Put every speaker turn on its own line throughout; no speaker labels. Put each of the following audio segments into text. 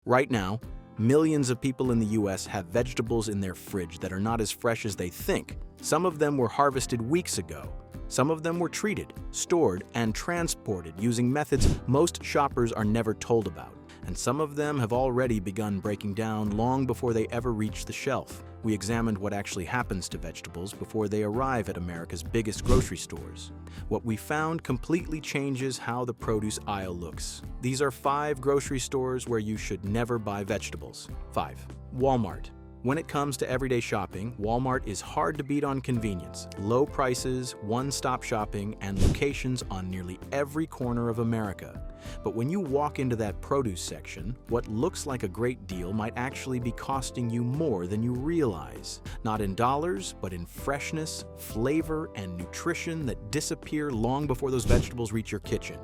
Right now, millions of people in the US have vegetables in their fridge that are not as fresh as they think. Some of them were harvested weeks ago. Some of them were treated, stored, and transported using methods most shoppers are never told about. And some of them have already begun breaking down long before they ever reach the shelf. We examined what actually happens to vegetables before they arrive at America's biggest grocery stores. What we found completely changes how the produce aisle looks. These are 5 grocery stores where you should never buy vegetables. 5. Walmart. When it comes to everyday shopping, Walmart is hard to beat on convenience, low prices, one-stop shopping, and locations on nearly every corner of America. But when you walk into that produce section, what looks like a great deal might actually be costing you more than you realize. Not in dollars, but in freshness, flavor, and nutrition that disappear long before those vegetables reach your kitchen.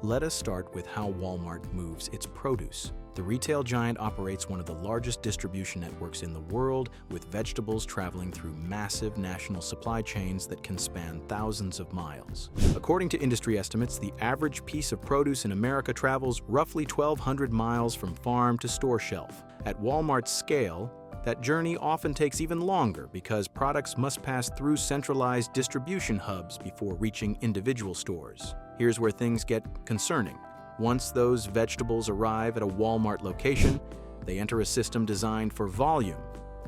Let us start with how Walmart moves its produce. The retail giant operates one of the largest distribution networks in the world, with vegetables traveling through massive national supply chains that can span thousands of miles. According to industry estimates, the average piece of produce in America travels roughly 1,200 miles from farm to store shelf. At Walmart's scale, that journey often takes even longer because products must pass through centralized distribution hubs before reaching individual stores. Here's where things get concerning. Once those vegetables arrive at a Walmart location, they enter a system designed for volume,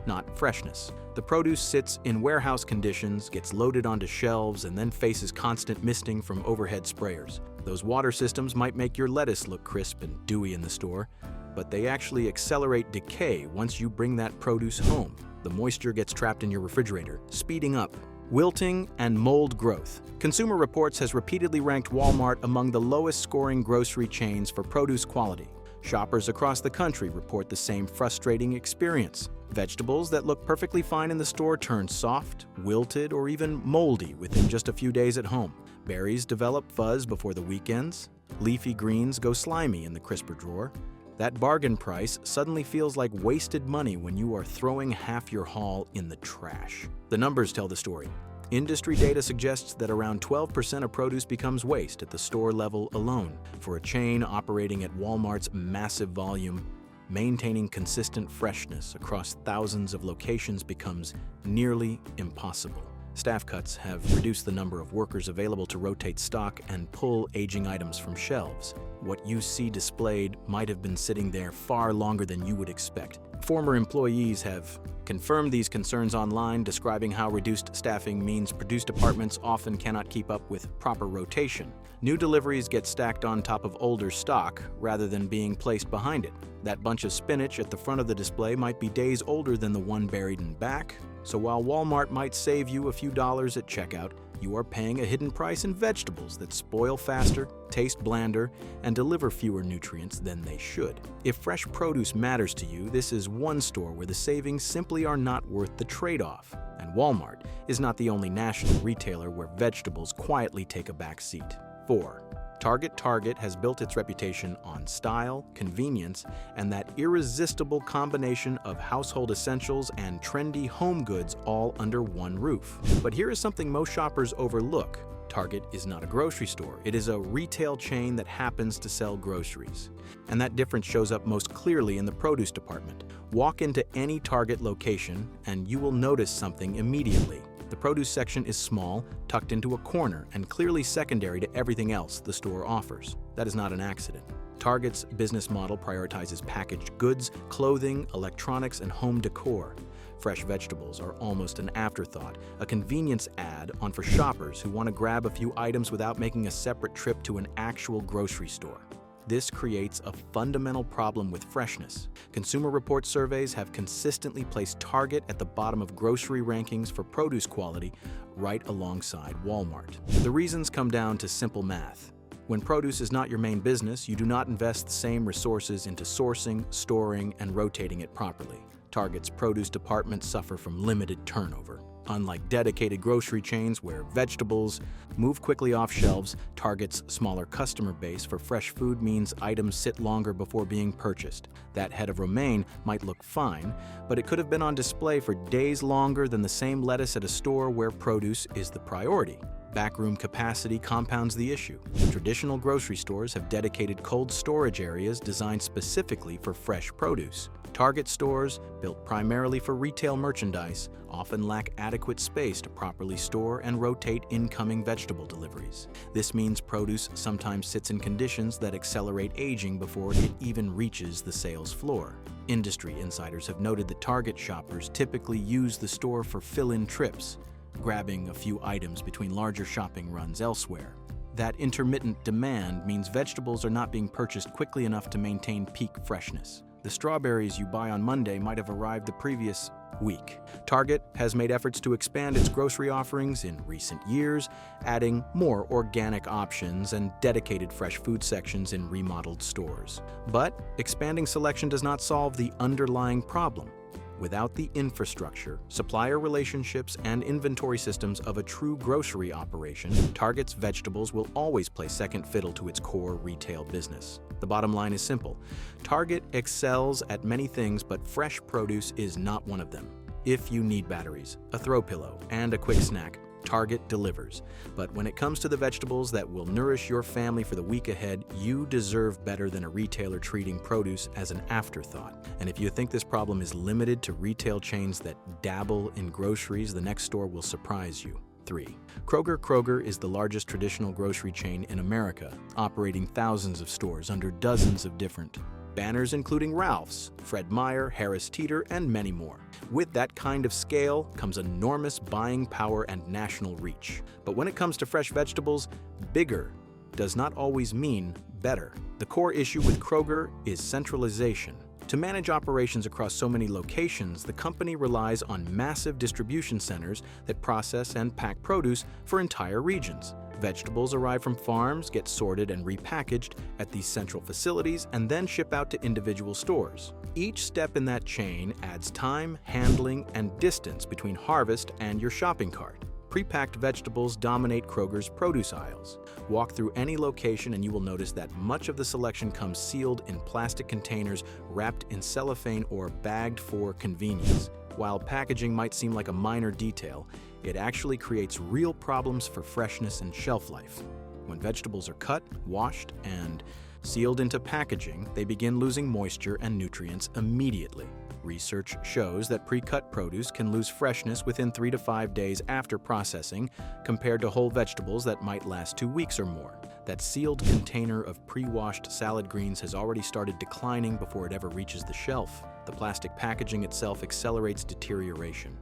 not freshness. The produce sits in warehouse conditions, gets loaded onto shelves, and then faces constant misting from overhead sprayers. Those water systems might make your lettuce look crisp and dewy in the store, but they actually accelerate decay once you bring that produce home. The moisture gets trapped in your refrigerator, speeding up wilting and mold growth. Consumer Reports has repeatedly ranked Walmart among the lowest-scoring grocery chains for produce quality. Shoppers across the country report the same frustrating experience. Vegetables that look perfectly fine in the store turn soft, wilted, or even moldy within just a few days at home. Berries develop fuzz before the weekends. Leafy greens go slimy in the crisper drawer. That bargain price suddenly feels like wasted money when you are throwing half your haul in the trash. The numbers tell the story. Industry data suggests that around 12% of produce becomes waste at the store level alone. For a chain operating at Walmart's massive volume, maintaining consistent freshness across thousands of locations becomes nearly impossible. Staff cuts have reduced the number of workers available to rotate stock and pull aging items from shelves. What you see displayed might have been sitting there far longer than you would expect. Former employees have confirmed these concerns online, describing how reduced staffing means produce departments often cannot keep up with proper rotation. New deliveries get stacked on top of older stock rather than being placed behind it. That bunch of spinach at the front of the display might be days older than the one buried in back. So while Walmart might save you a few dollars at checkout, you are paying a hidden price in vegetables that spoil faster, taste blander, and deliver fewer nutrients than they should. If fresh produce matters to you, this is one store where the savings simply are not worth the trade-off. And Walmart is not the only national retailer where vegetables quietly take a back seat. 4. Target has built its reputation on style, convenience, and that irresistible combination of household essentials and trendy home goods all under one roof. But here is something most shoppers overlook. Target is not a grocery store. It is a retail chain that happens to sell groceries. And that difference shows up most clearly in the produce department. Walk into any Target location and you will notice something immediately. The produce section is small, tucked into a corner, and clearly secondary to everything else the store offers. That is not an accident. Target's business model prioritizes packaged goods, clothing, electronics, and home decor. Fresh vegetables are almost an afterthought, a convenience add-on for shoppers who want to grab a few items without making a separate trip to an actual grocery store. This creates a fundamental problem with freshness. Consumer Reports surveys have consistently placed Target at the bottom of grocery rankings for produce quality, right alongside Walmart. The reasons come down to simple math. When produce is not your main business, you do not invest the same resources into sourcing, storing, and rotating it properly. Target's produce departments suffer from limited turnover. Unlike dedicated grocery chains where vegetables move quickly off shelves, Target's smaller customer base for fresh food means items sit longer before being purchased. That head of romaine might look fine, but it could have been on display for days longer than the same lettuce at a store where produce is the priority. Backroom capacity compounds the issue. Traditional grocery stores have dedicated cold storage areas designed specifically for fresh produce. Target stores, built primarily for retail merchandise, often lack adequate space to properly store and rotate incoming vegetable deliveries. This means produce sometimes sits in conditions that accelerate aging before it even reaches the sales floor. Industry insiders have noted that Target shoppers typically use the store for fill-in trips, grabbing a few items between larger shopping runs elsewhere. That intermittent demand means vegetables are not being purchased quickly enough to maintain peak freshness. The strawberries you buy on Monday might have arrived the previous week. Target has made efforts to expand its grocery offerings in recent years, adding more organic options and dedicated fresh food sections in remodeled stores. But expanding selection does not solve the underlying problem. Without the infrastructure, supplier relationships, and inventory systems of a true grocery operation, Target's vegetables will always play second fiddle to its core retail business. The bottom line is simple. Target excels at many things, but fresh produce is not one of them. If you need batteries, a throw pillow, and a quick snack, Target delivers. But when it comes to the vegetables that will nourish your family for the week ahead, you deserve better than a retailer treating produce as an afterthought. And if you think this problem is limited to retail chains that dabble in groceries, the next store will surprise you. 3. Kroger is the largest traditional grocery chain in America, operating thousands of stores under dozens of different banners including Ralph's, Fred Meyer, Harris Teeter, and many more. With that kind of scale comes enormous buying power and national reach. But when it comes to fresh vegetables, bigger does not always mean better. The core issue with Kroger is centralization. To manage operations across so many locations, the company relies on massive distribution centers that process and pack produce for entire regions. Vegetables arrive from farms, get sorted and repackaged at these central facilities, and then ship out to individual stores. Each step in that chain adds time, handling, and distance between harvest and your shopping cart. Pre-packed vegetables dominate Kroger's produce aisles. Walk through any location and you will notice that much of the selection comes sealed in plastic containers wrapped in cellophane or bagged for convenience. While packaging might seem like a minor detail, it actually creates real problems for freshness and shelf life. When vegetables are cut, washed, and sealed into packaging, they begin losing moisture and nutrients immediately. Research shows that pre-cut produce can lose freshness within 3 to 5 days after processing, compared to whole vegetables that might last 2 weeks or more. That sealed container of pre-washed salad greens has already started declining before it ever reaches the shelf. The plastic packaging itself accelerates deterioration.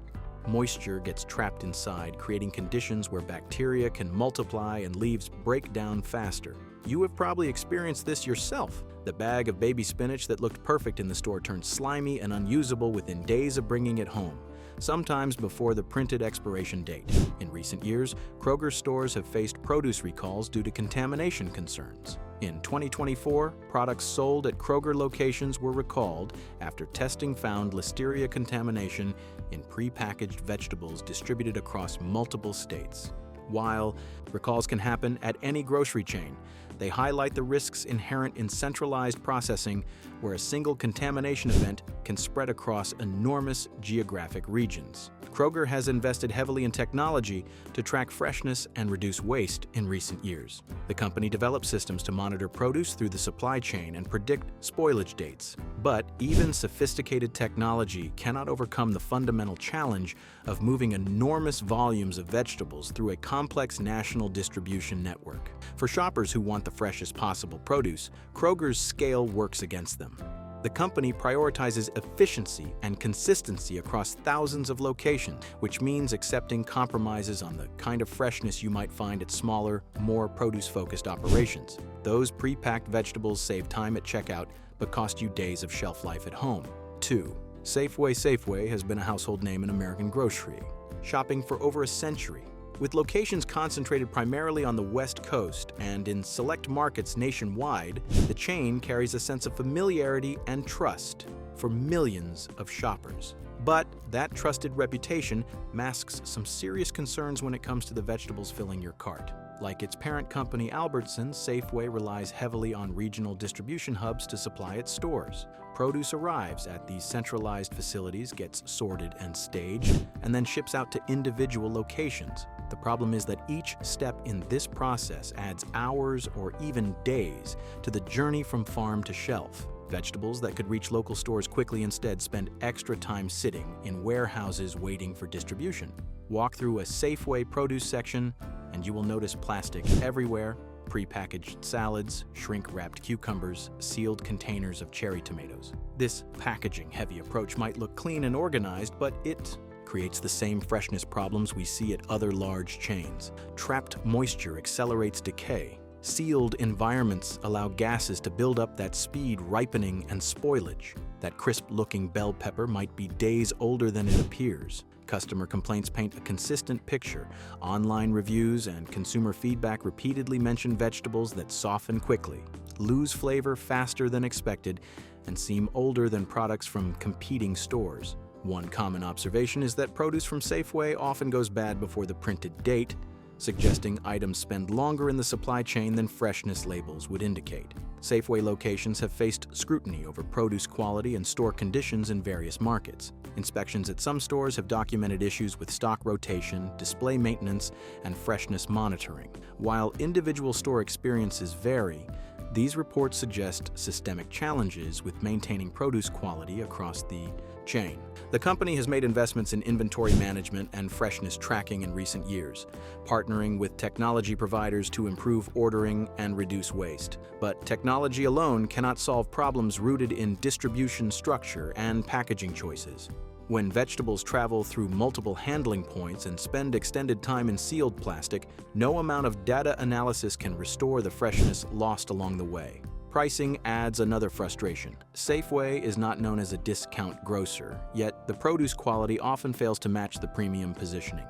Moisture gets trapped inside, creating conditions where bacteria can multiply and leaves break down faster. You have probably experienced this yourself. The bag of baby spinach that looked perfect in the store turned slimy and unusable within days of bringing it home, sometimes before the printed expiration date. In recent years, Kroger stores have faced produce recalls due to contamination concerns. In 2024, products sold at Kroger locations were recalled after testing found Listeria contamination in prepackaged vegetables distributed across multiple states. While recalls can happen at any grocery chain, they highlight the risks inherent in centralized processing, where a single contamination event can spread across enormous geographic regions. Kroger has invested heavily in technology to track freshness and reduce waste in recent years. The company developed systems to monitor produce through the supply chain and predict spoilage dates. But even sophisticated technology cannot overcome the fundamental challenge of moving enormous volumes of vegetables through a complex national distribution network. For shoppers who want the freshest possible produce, Kroger's scale works against them. The company prioritizes efficiency and consistency across thousands of locations, which means accepting compromises on the kind of freshness you might find at smaller, more produce-focused operations. Those pre-packed vegetables save time at checkout, but cost you days of shelf life at home. 2. Safeway has been a household name in American grocery, shopping for over a century. With locations concentrated primarily on the West Coast and in select markets nationwide, the chain carries a sense of familiarity and trust for millions of shoppers. But that trusted reputation masks some serious concerns when it comes to the vegetables filling your cart. Like its parent company Albertsons, Safeway relies heavily on regional distribution hubs to supply its stores. Produce arrives at these centralized facilities, gets sorted and staged, and then ships out to individual locations. The problem is that each step in this process adds hours or even days to the journey from farm to shelf. Vegetables that could reach local stores quickly instead spend extra time sitting in warehouses waiting for distribution. Walk through a Safeway produce section and you will notice plastic everywhere, prepackaged salads, shrink-wrapped cucumbers, sealed containers of cherry tomatoes. This packaging-heavy approach might look clean and organized, but it creates the same freshness problems we see at other large chains. Trapped moisture accelerates decay. Sealed environments allow gases to build up that speed ripening and spoilage. That crisp-looking bell pepper might be days older than it appears. Customer complaints paint a consistent picture. Online reviews and consumer feedback repeatedly mention vegetables that soften quickly, lose flavor faster than expected, and seem older than products from competing stores. One common observation is that produce from Safeway often goes bad before the printed date, suggesting items spend longer in the supply chain than freshness labels would indicate. Safeway locations have faced scrutiny over produce quality and store conditions in various markets. Inspections at some stores have documented issues with stock rotation, display maintenance, and freshness monitoring. While individual store experiences vary, these reports suggest systemic challenges with maintaining produce quality across the chain. The company has made investments in inventory management and freshness tracking in recent years, partnering with technology providers to improve ordering and reduce waste. But technology alone cannot solve problems rooted in distribution structure and packaging choices. When vegetables travel through multiple handling points and spend extended time in sealed plastic, no amount of data analysis can restore the freshness lost along the way. Pricing adds another frustration. Safeway is not known as a discount grocer, yet the produce quality often fails to match the premium positioning.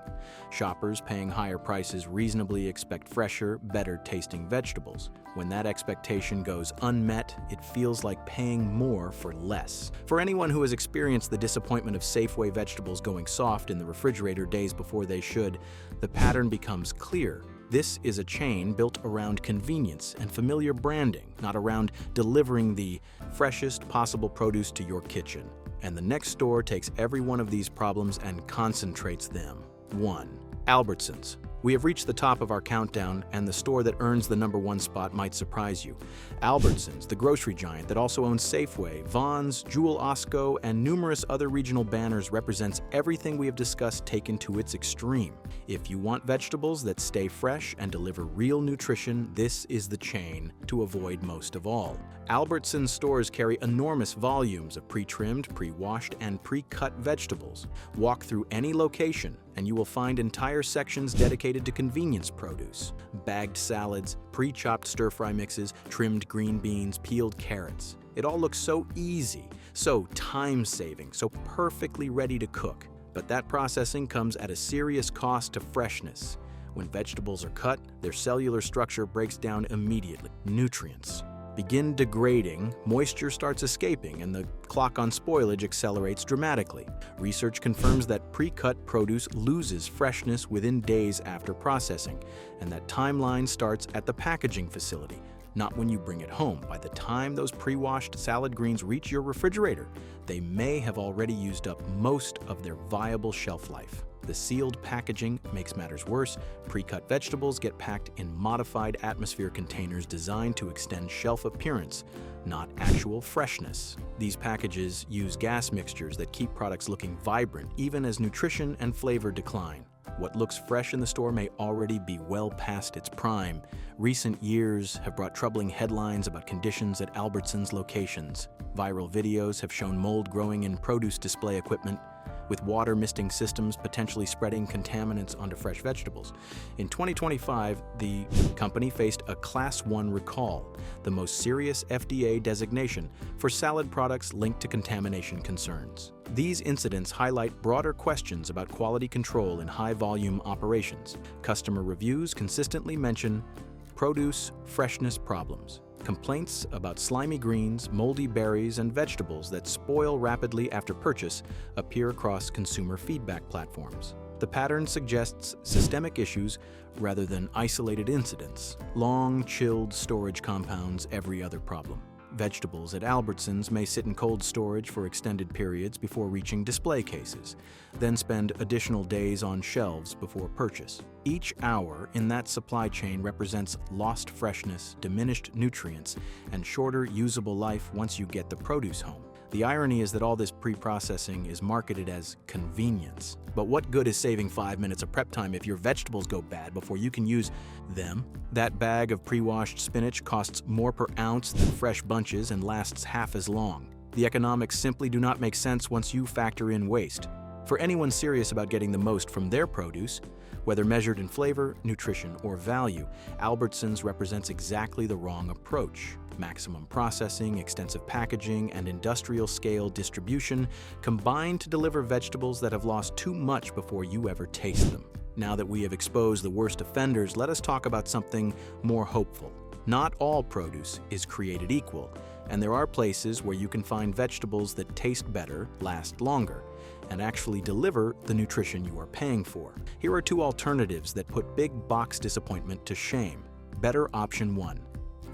Shoppers paying higher prices reasonably expect fresher, better-tasting vegetables. When that expectation goes unmet, it feels like paying more for less. For anyone who has experienced the disappointment of Safeway vegetables going soft in the refrigerator days before they should, the pattern becomes clear. This is a chain built around convenience and familiar branding, not around delivering the freshest possible produce to your kitchen. And the next store takes every one of these problems and concentrates them. 1. Albertsons. We have reached the top of our countdown, and the store that earns the #1 spot might surprise you. Albertsons, the grocery giant that also owns Safeway, Vons, Jewel Osco, and numerous other regional banners, represents everything we have discussed taken to its extreme. If you want vegetables that stay fresh and deliver real nutrition, this is the chain to avoid most of all. Albertsons stores carry enormous volumes of pre-trimmed, pre-washed, and pre-cut vegetables. Walk through any location, and you will find entire sections dedicated to convenience produce. Bagged salads, pre-chopped stir-fry mixes, trimmed green beans, peeled carrots. It all looks so easy, so time-saving, so perfectly ready to cook. But that processing comes at a serious cost to freshness. When vegetables are cut, their cellular structure breaks down immediately. Nutrients begin degrading, moisture starts escaping, and the clock on spoilage accelerates dramatically. Research confirms that pre-cut produce loses freshness within days after processing, and that timeline starts at the packaging facility, not when you bring it home. By the time those pre-washed salad greens reach your refrigerator, they may have already used up most of their viable shelf life. The sealed packaging makes matters worse. Pre-cut vegetables get packed in modified atmosphere containers designed to extend shelf appearance, not actual freshness. These packages use gas mixtures that keep products looking vibrant even as nutrition and flavor decline. What looks fresh in the store may already be well past its prime. Recent years have brought troubling headlines about conditions at Albertsons locations. Viral videos have shown mold growing in produce display equipment, with water misting systems potentially spreading contaminants onto fresh vegetables. In 2025, the company faced a Class 1 recall, the most serious FDA designation for salad products linked to contamination concerns. These incidents highlight broader questions about quality control in high-volume operations. Customer reviews consistently mention produce freshness problems. Complaints about slimy greens, moldy berries, and vegetables that spoil rapidly after purchase appear across consumer feedback platforms. The pattern suggests systemic issues rather than isolated incidents. Long, chilled storage compounds every other problem. Vegetables at Albertsons may sit in cold storage for extended periods before reaching display cases, then spend additional days on shelves before purchase. Each hour in that supply chain represents lost freshness, diminished nutrients, and shorter usable life once you get the produce home. The irony is that all this pre-processing is marketed as convenience. But what good is saving 5 minutes of prep time if your vegetables go bad before you can use them? That bag of pre-washed spinach costs more per ounce than fresh bunches and lasts half as long. The economics simply do not make sense once you factor in waste. For anyone serious about getting the most from their produce, whether measured in flavor, nutrition, or value, Albertsons represents exactly the wrong approach. Maximum processing, extensive packaging, and industrial-scale distribution combine to deliver vegetables that have lost too much before you ever taste them. Now that we have exposed the worst offenders, let us talk about something more hopeful. Not all produce is created equal, and there are places where you can find vegetables that taste better, last longer, and actually deliver the nutrition you are paying for. Here are two alternatives that put big box disappointment to shame. Better option 1.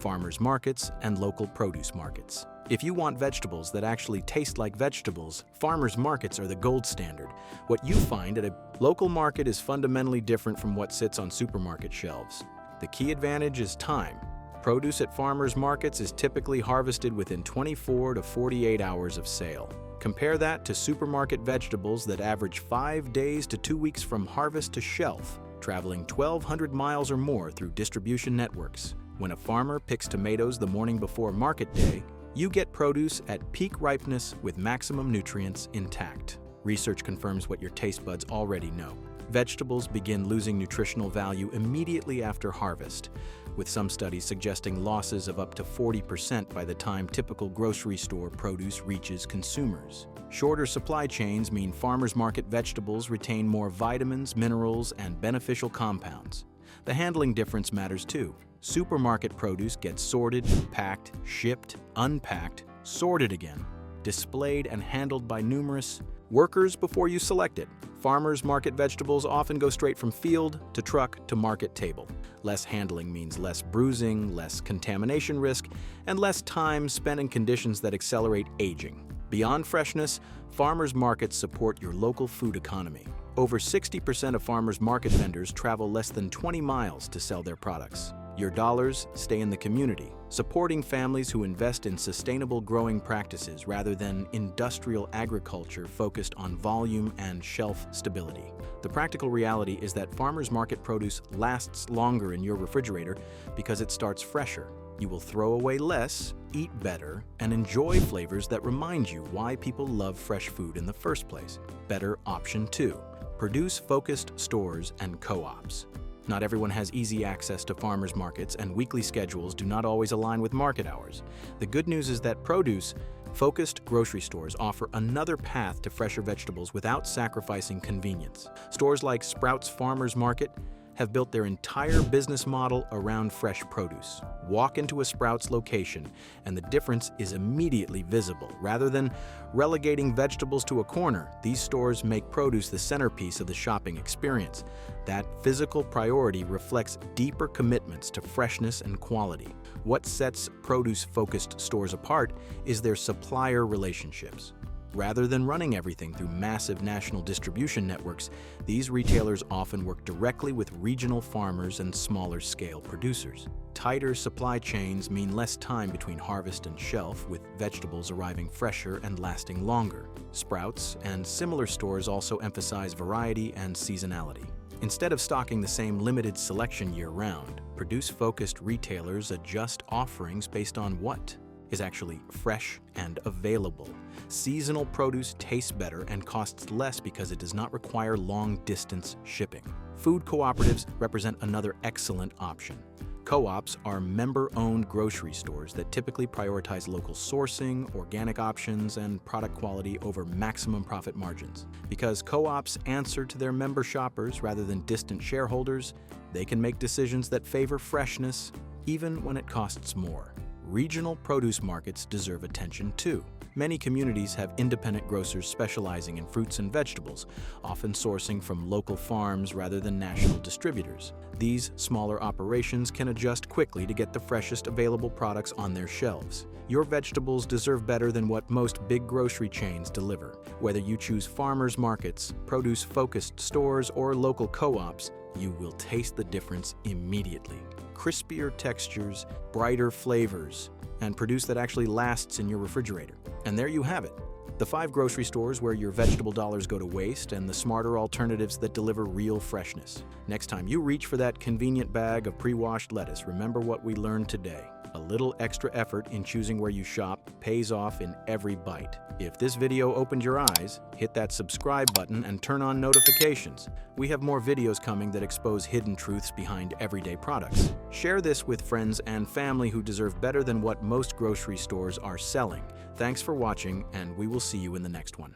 Farmers markets and local produce markets. If you want vegetables that actually taste like vegetables, farmers markets are the gold standard. What you find at a local market is fundamentally different from what sits on supermarket shelves. The key advantage is time. Produce at farmers markets is typically harvested within 24 to 48 hours of sale. Compare that to supermarket vegetables that average 5 days to 2 weeks from harvest to shelf, traveling 1,200 miles or more through distribution networks. When a farmer picks tomatoes the morning before market day, you get produce at peak ripeness with maximum nutrients intact. Research confirms what your taste buds already know. Vegetables begin losing nutritional value immediately after harvest, with some studies suggesting losses of up to 40% by the time typical grocery store produce reaches consumers. Shorter supply chains mean farmers market vegetables retain more vitamins, minerals, and beneficial compounds. The handling difference matters too. Supermarket produce gets sorted, packed, shipped, unpacked, sorted again, displayed and handled by numerous workers before you select it. Farmers market vegetables often go straight from field to truck to market table. Less handling means less bruising, less contamination risk, and less time spent in conditions that accelerate aging. Beyond freshness, farmers markets support your local food economy. Over 60% of farmers market vendors travel less than 20 miles to sell their products. Your dollars stay in the community, supporting families who invest in sustainable growing practices rather than industrial agriculture focused on volume and shelf stability. The practical reality is that farmers market produce lasts longer in your refrigerator because it starts fresher. You will throw away less, eat better, and enjoy flavors that remind you why people love fresh food in the first place. Better option 2. Produce-focused stores and co-ops. Not everyone has easy access to farmers markets, and weekly schedules do not always align with market hours. The good news is that produce-focused grocery stores offer another path to fresher vegetables without sacrificing convenience. Stores like Sprouts Farmers Market have built their entire business model around fresh produce. Walk into a Sprouts location, and the difference is immediately visible. Rather than relegating vegetables to a corner, these stores make produce the centerpiece of the shopping experience. That physical priority reflects deeper commitments to freshness and quality. What sets produce-focused stores apart is their supplier relationships. Rather than running everything through massive national distribution networks, these retailers often work directly with regional farmers and smaller-scale producers. Tighter supply chains mean less time between harvest and shelf, with vegetables arriving fresher and lasting longer. Sprouts and similar stores also emphasize variety and seasonality. Instead of stocking the same limited selection year-round, produce-focused retailers adjust offerings based on what is actually fresh and available. Seasonal produce tastes better and costs less because it does not require long-distance shipping. Food cooperatives represent another excellent option. Co-ops are member-owned grocery stores that typically prioritize local sourcing, organic options, and product quality over maximum profit margins. Because co-ops answer to their member shoppers rather than distant shareholders, they can make decisions that favor freshness, even when it costs more. Regional produce markets deserve attention too. Many communities have independent grocers specializing in fruits and vegetables, often sourcing from local farms rather than national distributors. These smaller operations can adjust quickly to get the freshest available products on their shelves. Your vegetables deserve better than what most big grocery chains deliver. Whether you choose farmers markets, produce-focused stores, or local co-ops, you will taste the difference immediately. Crispier textures, brighter flavors, and produce that actually lasts in your refrigerator. And there you have it. The 5 grocery stores where your vegetable dollars go to waste and the smarter alternatives that deliver real freshness. Next time you reach for that convenient bag of pre-washed lettuce, remember what we learned today. A little extra effort in choosing where you shop pays off in every bite. If this video opened your eyes, hit that subscribe button and turn on notifications. We have more videos coming that expose hidden truths behind everyday products. Share this with friends and family who deserve better than what most grocery stores are selling. Thanks for watching, and we will see you in the next one.